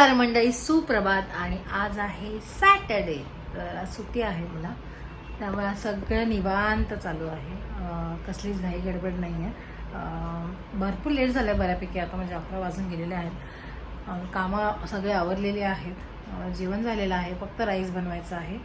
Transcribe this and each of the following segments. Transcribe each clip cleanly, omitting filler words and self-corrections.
नमस्कार मंडळी, सुप्रभात. आणि आज आहे सॅटर्डे, तर आज सुट्टी आहे मला, त्यामुळे आज सगळं निवांत चालू आहे. कसलीच घाई गडबड नाही आहे. भरपूर लेट झालं आहे बऱ्यापैकी, आता म्हणजे 11 वाजून गेलेले आहेत. कामं सगळे आवरलेले आहेत. जेवण झालेलं आहे, फक्त राईस बनवायचं आहे.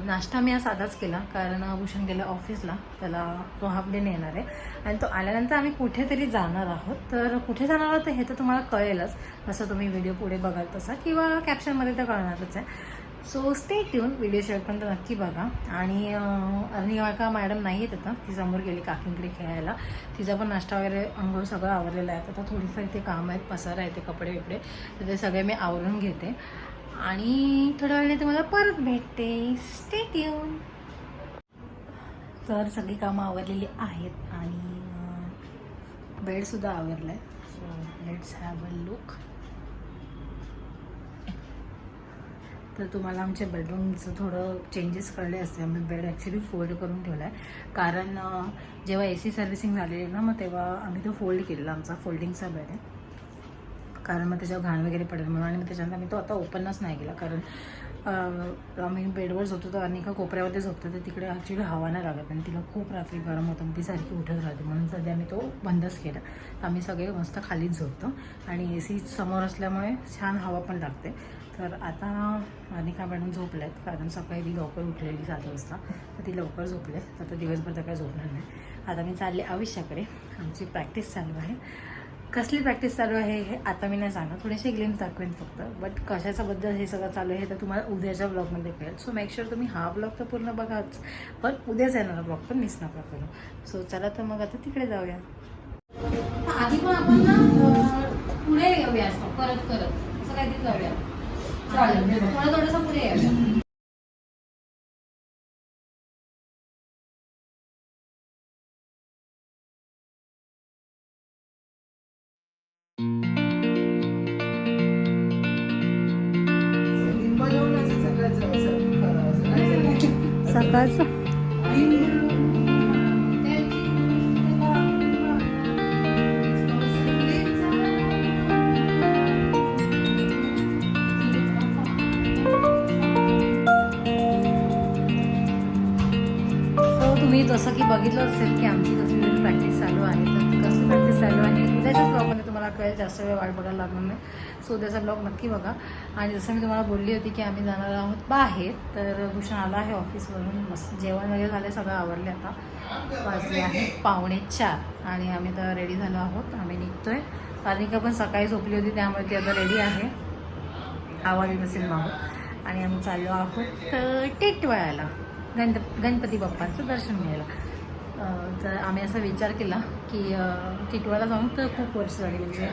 नाश्ता मी आज साधाच केला, कारण भूषण गेला ऑफिसला, त्याला तो हाफ डेने येणार आहे. आणि तो आल्यानंतर आम्ही कुठेतरी जाणार आहोत. तर कुठे जाणार आहोत हे तर तुम्हाला कळेलच, जसं तुम्ही व्हिडिओ पुढे बघाल तसा, किंवा कॅप्शनमध्ये तर कळणारच आहे. सो स्टे ट्यून, व्हिडिओ शेवटपर्यंत नक्की बघा. आणि अर्निका मॅडम नाही आहेत आता, ती समोर गेली काकींकडे खेळायला. तिचा पण नाश्ता वगैरे अंघोळ सगळं आवरलेलं आहे. आता थोडीफार ते काम आहेत, पसारा आहे, ते कपडे बिपडे, तर ते सगळे मी आवरून घेते आणि थोड्या वेळाने तुम्हाला परत भेटते. Stay tune. तर सगळी कामं आवरलेली आहेत आणि बेडसुद्धा आवरला आहे. So let's have a look. तर तुम्हाला आमच्या बेडरूमचं थोडं चेंजेस कळले असते. आम्ही बेड ॲक्च्युली फोल्ड करून ठेवला आहे, कारण जेव्हा AC सर्व्हिसिंग झालेली ना, मग तेव्हा आम्ही तो फोल्ड केलेला. आमचा फोल्डिंगचा बेड आहे, कारण मग त्याच्यावर घाण वगैरे पडेल म्हणून. आणि मग त्याच्यानंतर आम्ही तो आता ओपनच नाही केला, कारण आम्ही बेडवर झोपतो तर अनेका कोपऱ्यामध्ये झोपतो, तर तिकडे ॲक्च्युली हवा नाही लागत आणि तिला खूप रात्री गरम होतं, ती सारखी उठत राहते. म्हणून सध्या आम्ही तो बंदच केला. आम्ही सगळे मस्त खालीच झोपतो आणि AC समोर असल्यामुळे छान हवा पण लागते. तर आता अनिका मॅडम झोपल्या आहेत, कारण सकाळी ती लवकर उठलेली 7 वाजता, तर ती लवकर झोपले. तर आता दिवसभर तर काय झोपणार नाही. आता मी चालले आयुष्याकडे. आमची प्रॅक्टिस चालू आहे. कसली प्रॅक्टिस चालू आहे हे आता मी नाही सांगणार, थोडेसे ग्लिम्स दाखवेन फक्त. बट कशाच्याबद्दल हे सगळं चालू आहे हे तर तुम्हाला उद्याच्या ब्लॉगमध्ये कळेल. सो मेक शुअर तुम्ही हा ब्लॉग तर पूर्ण बघाच, पण उद्याच येणारा ब्लॉग पण मिस नका करू. सो चला तर मग आता तिकडे जाऊया. आधी पण आपण ना पुढे येऊया, असं परत करत असं काहीतरी जाऊया. चालेल, थोडंसं पुढे येऊया. सकाळचं तुम्ही जसं की बघितलं असेल की आमची कसली प्रॅक्टिस चालू आहे. तर कसली प्रॅक्टिस चालू आहे उद्याच्याच ब्लॉगमध्ये तुम्हाला कळेल, जास्त वेळ वाट बघायला लागणार नाही. सो उद्याचा ब्लॉग नक्की बघा. आणि जसं मी तुम्हाला बोलली होती की आम्ही जाणार आहोत बाहेर, तर भूषण आला आहे ऑफिसवरून. मस्त जेवण वगैरे झाले, सगळं आवरले. आता वाजले आहे 3:45 आणि आम्ही तर रेडी झालो आहोत. आम्ही निघतोय. कार्निका पण सकाळी झोपली होती, त्यामुळे ती आता रेडी आहे. आवाज येत असेल मागं. आणि आम्ही चाललो आहोत टिटवाळ्याला, गणपती बाप्पांचं दर्शन घ्यायला. तर आम्ही असा विचार केला की टिटवाळ्याला जाऊन तर खूप वर्ष झाली. म्हणजे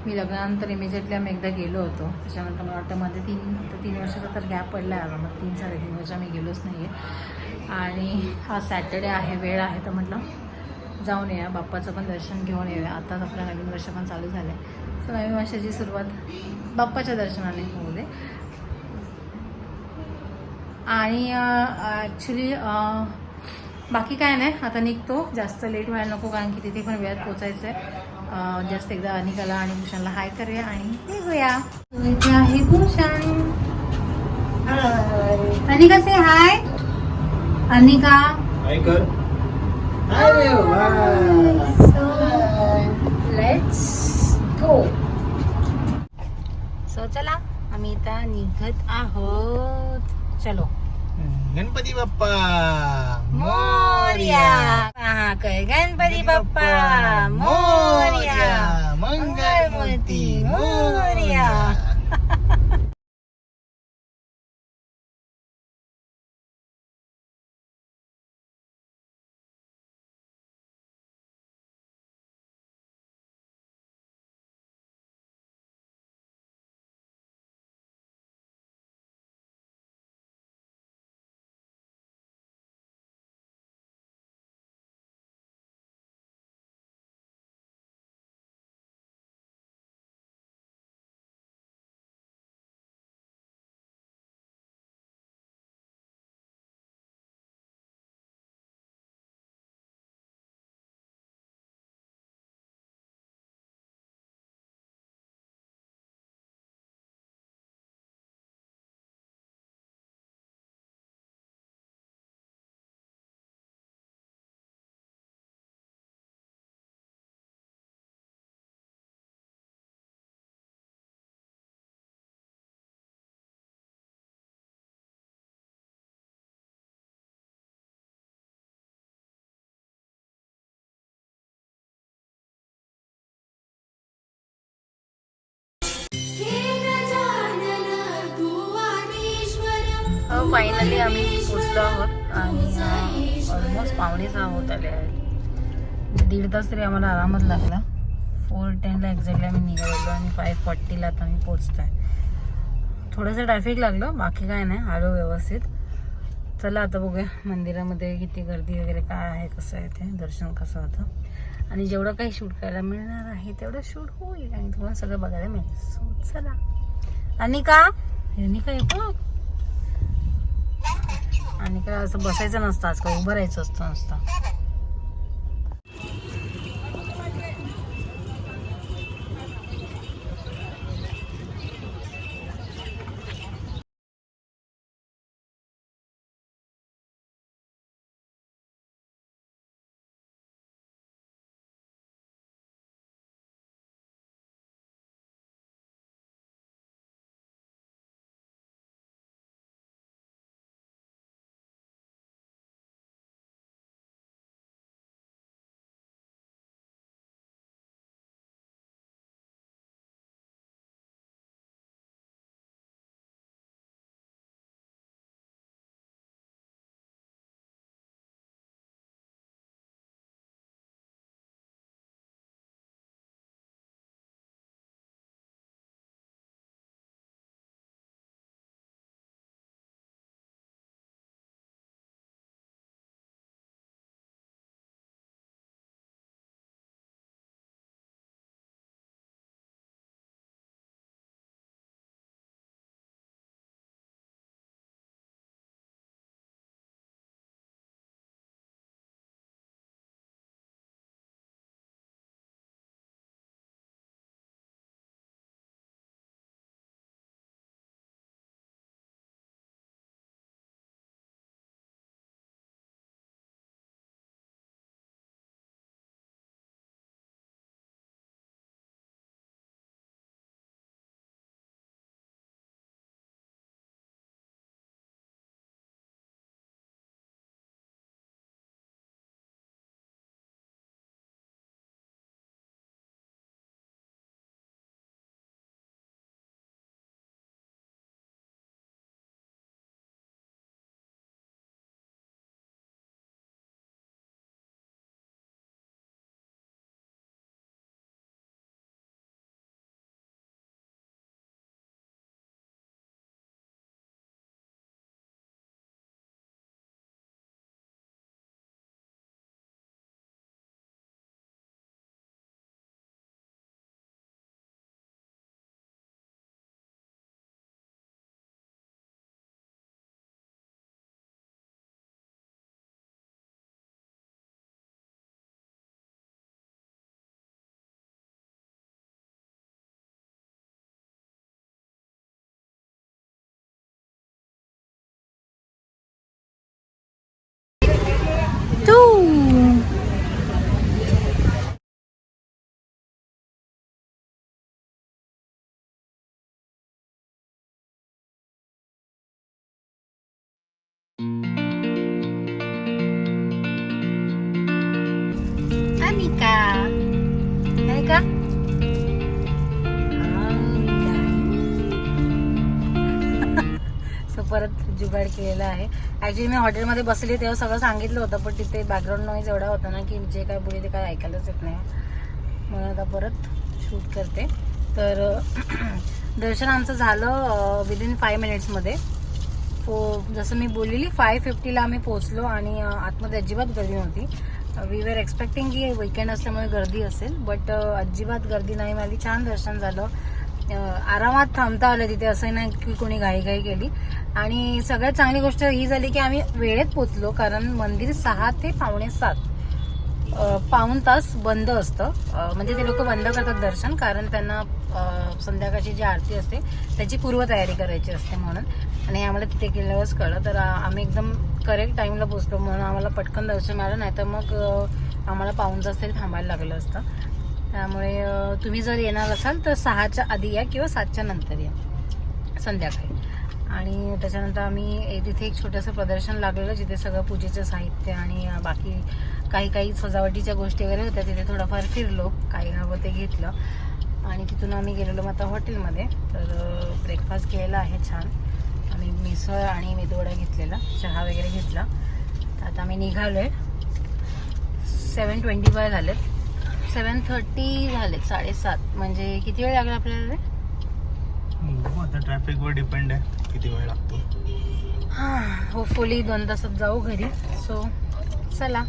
मी लग्नानंतर इमिजिएटली आम्ही एकदा गेलो होतो. त्याच्यानंतर मला वाटतं मध्ये 3 वर्षाचा तर गॅप पडला आहे. मग 3-3.5 वर्ष आम्ही गेलोच नाही आहे. आणि हा सॅटर्डे आहे, वेळ आहे, तर म्हटलं जाऊन येऊया, बाप्पाचं पण दर्शन घेऊन येऊया. आताच आपलं नवीन वर्ष पण चालू झालं आहे. सो नवीन वर्षाची सुरुवात बाप्पाच्या दर्शनाने होऊ दे. आणि ॲक्च्युली बाकी काय नाही, आता निघतो. जास्त लेट व्हायला नको, कारण की तिथे पण वेळात पोचायचं आहे. जास्त एकदा अनिकाला आणि भूषणला हाय करूया आणि निघूया. इथे आहे भूषण. अनिका से हाय. अनिका हाय कर. Let's go. सो चला, आम्ही आता निघत आहोत. चलो. गणपती बाप्पा मोरया. गणपती बाप्पा मोरया. मंगलमूर्ती मोरया. सो फायनली आम्ही पोचलो आहोत आणि ऑलमोस्ट 5:45 होत आले आहे. 1.5 तास तरी आम्हाला आरामच लागला. 4:10 एक्झॅक्टली आम्ही निघालेलो आणि 5:40 आता आम्ही पोचतो आहे. थोडंसं ट्रॅफिक लागलं, बाकी काय नाही, आलो व्यवस्थित. चला आता बघूया मंदिरामध्ये किती गर्दी वगैरे काय आहे, कसं आहे ते दर्शन कसं होतं आणि जेवढं काही शूट करायला मिळणार आहे तेवढं शूट होईल आणि तुम्हाला सगळं बघायला मिळेल. सो चला. अनिका येतो आणि काय असं बसायचं नसतं, आज काय उभं राहायचं असतं नुसतं. अनिका सो परत जुगाड केलेला आहे. ऍक्च्युली मी हॉटेलमध्ये बसले तेव्हा सगळं सांगितलं होतं, पण तिथे बॅकग्राऊंड नॉईज एवढा होता ना की जे काय बोलले ते काय ऐकायलाच येत नाही. म्हणून आता परत शूट करते. तर दर्शन आमचं झालं विदिन 5 मिनिट्समध्ये. जसं मी बोललेली 5:50 आम्ही पोहोचलो आणि आतमध्ये अजिबात गर्दी नव्हती. वी वर एक्सपेक्टिंग की वीकेंड असल्यामुळे गर्दी असेल, बट अजिबात गर्दी नाही मिळाली. छान दर्शन झालं. आरामात थांबता आलं तिथे, असं नाही की कोणी घाईघाई केली. आणि सगळ्यात चांगली गोष्ट ही झाली की आम्ही वेळेत पोचलो, कारण मंदिर 6 ते 6:45 पाऊण तास बंद असतं. म्हणजे ते लोक बंद करतात दर्शन, कारण त्यांना संध्याकाळची जी आरती असते त्याची पूर्वतयारी करायची असते म्हणून. आणि आम्हाला तिथे गेल्यावरच कळलं. तर आम्ही एकदम करेक्ट टाईमला पोचलो म्हणून आम्हाला पटकन दर्शन मिळालं, नाही तर मग आम्हाला पाऊण तास तरी थांबायला लागलं असतं. त्यामुळे तुम्ही जर येणार असाल तर 6च्या आधी या किंवा 7च्या नंतर या संध्याकाळी. आणि त्याच्यानंतर आम्ही तिथे एक छोटंसं प्रदर्शन लागलेलं, जिथे सगळं पूजेचं साहित्य आणि बाकी काही सजावटीच्या गोष्टी वगैरे होत्या. तिथे थोडंफार फिरलो, काही हवं ते घेतलं आणि तिथून आम्ही गेलेलो मग आता हॉटेलमध्ये. तर ब्रेकफास्ट केलेला आहे छान. आम्ही मिसळ आणि मेदूवडा घेतलेला, चहा वगैरे घेतला. तर आता आम्ही निघालो आहे. 7:25 झालेत, 7:30 झालेत, 7:30. म्हणजे किती वेळ लागला आपल्याला रे? आता ट्रॅफिक वर डिपेंड आहे किती वेळ लागतो. होपफुली 2 तासात जाऊ घरी. सो चला.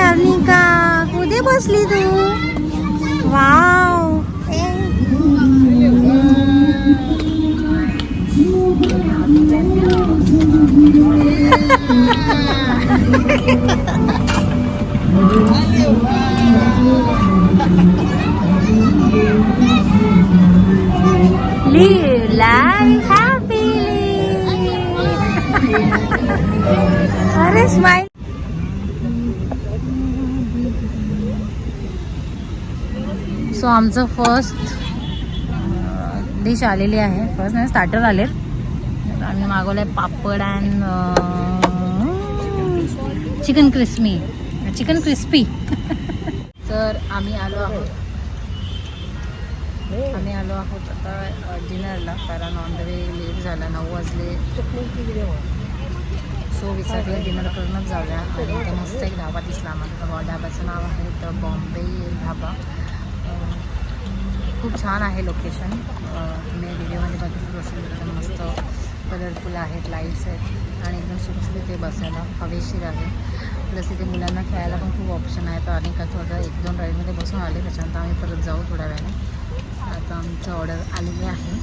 अनिका कुठे बसली तू? वाव. Live life happily. अरे स्माइल. सो आमचं फर्स्ट डिश आलेली आहे. फर्स्ट नाही, स्टार्टर आलेत. आम्ही मागवलं आहे पापड अँड चिकन क्रिस्पी. तर आम्ही आलो आहोत आता डिनरला, कारण ऑन द वे लेट झाला, 9 वाजले. सो विचारलं डिनर करूनच जाऊया. आणि इथे मस्त एक ढाबा दिसला आम्हाला. ढाब्याचं नाव आहे तर बॉम्बे ढाबा. खूप छान आहे लोकेशन. तुम्ही व्हिडिओमध्ये बघितलं असेल. एकदम मस्त कलरफुल आहेत, लाईट्स आहेत आणि एकदम सुटसुटीत ते बसायला हवेशीर आहे. प्लस इथे मुलांना खेळायला पण खूप ऑप्शन आहे. तर आणि का थोडं 1-2 राईडमध्ये बसून आले, त्याच्यानंतर आम्ही परत जाऊ थोड्या वेळाने. आता आमचं ऑर्डर आलेली आहे.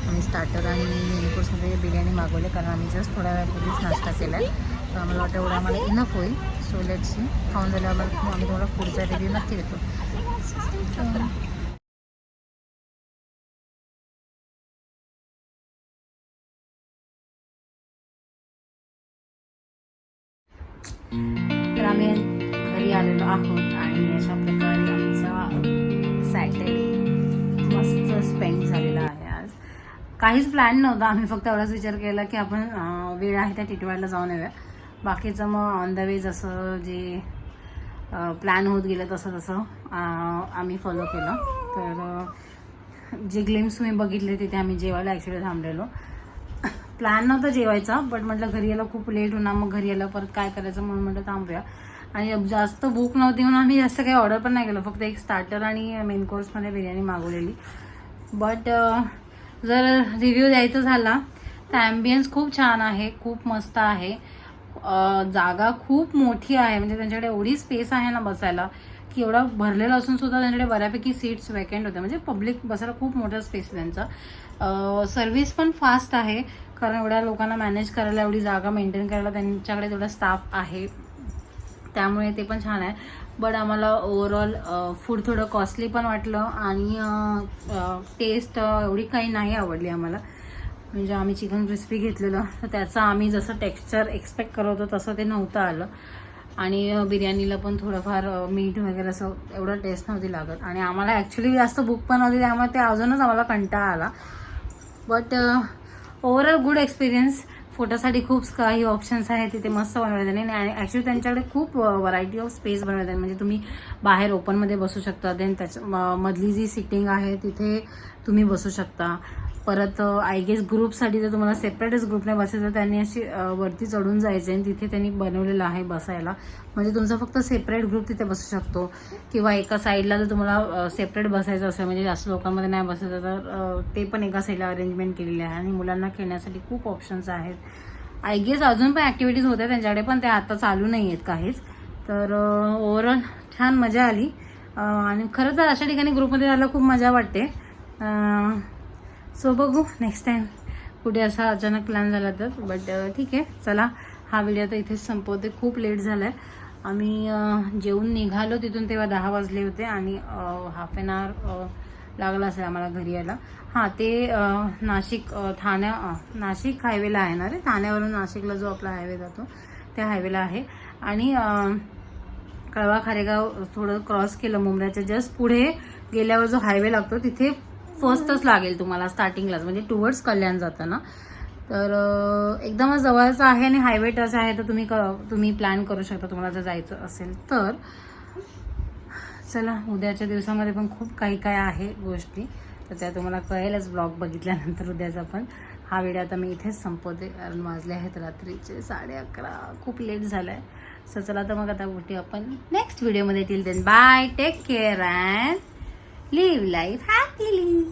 आम्ही स्टार्टर आणि मेन कोर्समध्ये बिर्याणी मागवले, कारण आम्ही जस्ट थोड्या वेळापूर्वीच नाश्ता केला आहे. तर आम्हाला वाटतं एवढं आम्हाला इनफ होईल. So let's see. खाऊन झाल्यावर आम्ही तुम्हाला पुढचा रिव्ह्यू नक्की देतो. तर आम्ही घरी आलेलो आहोत आणि अशा प्रकारे आमचा सॅटर्डे मस्त स्पेंड झालेला आहे. आज काहीच प्लॅन नव्हता. आम्ही फक्त एवढाच विचार केला की आपण वेळ आहे त्या टिटवाळ्याला जाऊन येऊया. बाकीचं मग ऑन द वे जसं जे प्लॅन होत गेलं तसं आम्ही फॉलो केलं. तर जे ग्लिम्स तुम्ही बघितले तिथे आम्ही जेवायला ॲक्च्युली थांबलेलो. प्लॅन नव्हता जेवायचा, बट म्हटलं घरी यायला खूप लेट होणार, मग घरी यायला परत काय करायचं म्हणून म्हटलं थांबूया. आणि जास्त भूक नव्हती म्हणून आम्ही जास्त काही ऑर्डर पण नाही केलं. फक्त एक स्टार्टर आणि मेन कोर्समध्ये बिर्याणी मागवलेली. बट जर रिव्ह्यू द्यायचा झाला तर ॲम्बियन्स खूप छान आहे, खूप मस्त आहे. जागा खूप मोठी आहे. म्हणजे त्यांच्याकडे एवढी स्पेस आहे ना बसायला, की एवढा भरलेला असून सुद्धा त्यांच्याकडे बऱ्यापैकी सीट्स वेकेंट होत्या. म्हणजे पब्लिक बसायला खूप मोठा स्पेस त्यांचा. सर्व्हिस पण फास्ट आहे, कारण एवढ्या लोकांना मॅनेज करायला, एवढी जागा मेंटेन करायला त्यांच्याकडे तेवढा स्टाफ आहे. त्यामुळे ते पण छान आहे. बट आम्हाला ओव्हरऑल फूड थोडं कॉस्टली पण वाटलं आणि टेस्ट एवढी काही नाही आवडली आम्हाला. म्हणजे आम्ही चिकन क्रिस्पी घेतलेलं, तर त्याचं आम्ही जसं टेक्स्चर एक्सपेक्ट करत होतो तसं ते नव्हतं आलं. आणि बिर्याणीला पण थोडंफार मीठ वगैरे असं एवढं टेस्ट नव्हती लागत. आणि आम्हाला ॲक्च्युली जास्त भूक पण नव्हती, त्यामुळे ते अजूनच आम्हाला कंटाळा आला. But overall good experience. फोटोसाठी खूप काही ऑप्शन्स आहेत तिथे, मस्त बनवले त्यांनी. आणि ॲक्च्युली त्यांच्याकडे खूप व्हरायटी ऑफ स्पेस बनवले त्यांनी. म्हणजे तुम्ही बाहेर ओपनमध्ये बसू शकता, देन त्याच्या मधली जी सिटिंग आहे तिथे तुम्ही बसू शकता. परत आय गेस ग्रुपसाठी जर तुम्हाला सेपरेटच ग्रुपने बसायचं तर त्यांनी अशी वरती चढून जायचं आणि तिथे त्यांनी बनवलेलं आहे बसायला. म्हणजे तुमचा फक्त सेपरेट ग्रुप तिथे बसू शकतो. किंवा एका साईडला जर तुम्हाला सेपरेट बसायचं असेल, म्हणजे जास्त लोकांमध्ये नाही बसायचं, तर ते पण एका साईडला अरेंजमेंट केलेली आहे. आणि मुलांना खेळण्यासाठी खूप ऑप्शन्स आहेत. आय गेस अजून पण ॲक्टिव्हिटीज होत्या त्यांच्याकडे, पण त्या आता चालू नाही आहेत काहीच. तर ओव्हरऑल छान मजा आली. आणि खरं तर अशा ठिकाणी ग्रुपमध्ये जायला खूप मजा वाटते. सो बघू नेक्स्ट टाइम कुठे असा अचानक प्लॅन झाला तर. बट ठीक आहे, चला हा व्हिडिओ तर इथेच संपवते. खूप लेट झाला आहे. आम्ही जेवून निघालो तिथून तेव्हा 10 वाजले होते आणि हाफ एन आवर लागला असेल आम्हाला घरी यायला. हां, ते नाशिक हायवेला आहे ना रे, ठाण्यावरून नाशिकला जो आपला हायवे जातो त्या हायवेला आहे. आणि कळवा खारेगाव थोडं क्रॉस केलं, मुंब्र्याच्या जस्ट पुढे गेल्यावर जो हायवे लागतो तिथे फर्स्टच लागेल तुम्हाला स्टार्टिंगलाच, म्हणजे टुवर्ड्स कल्याण जाताना. तर एकदमच जवळचं आहे आणि हायवे टच आहे, तर तुम्ही प्लॅन करू शकता तुम्हाला जर जायचं असेल तर. चला, उद्याच्या दिवसामध्ये पण खूप काही काय आहे गोष्टी, तर त्या तुम्हाला कळेलच ब्लॉग बघितल्यानंतर उद्याचा. पण हा व्हिडिओ आता मी इथेच संपवते, कारण वाजले आहेत रात्रीचे 11:30. खूप लेट झालं आहे. सो चला तर मग आता भेटू आपण नेक्स्ट व्हिडिओमध्ये. Till then bye, take care and live life happily.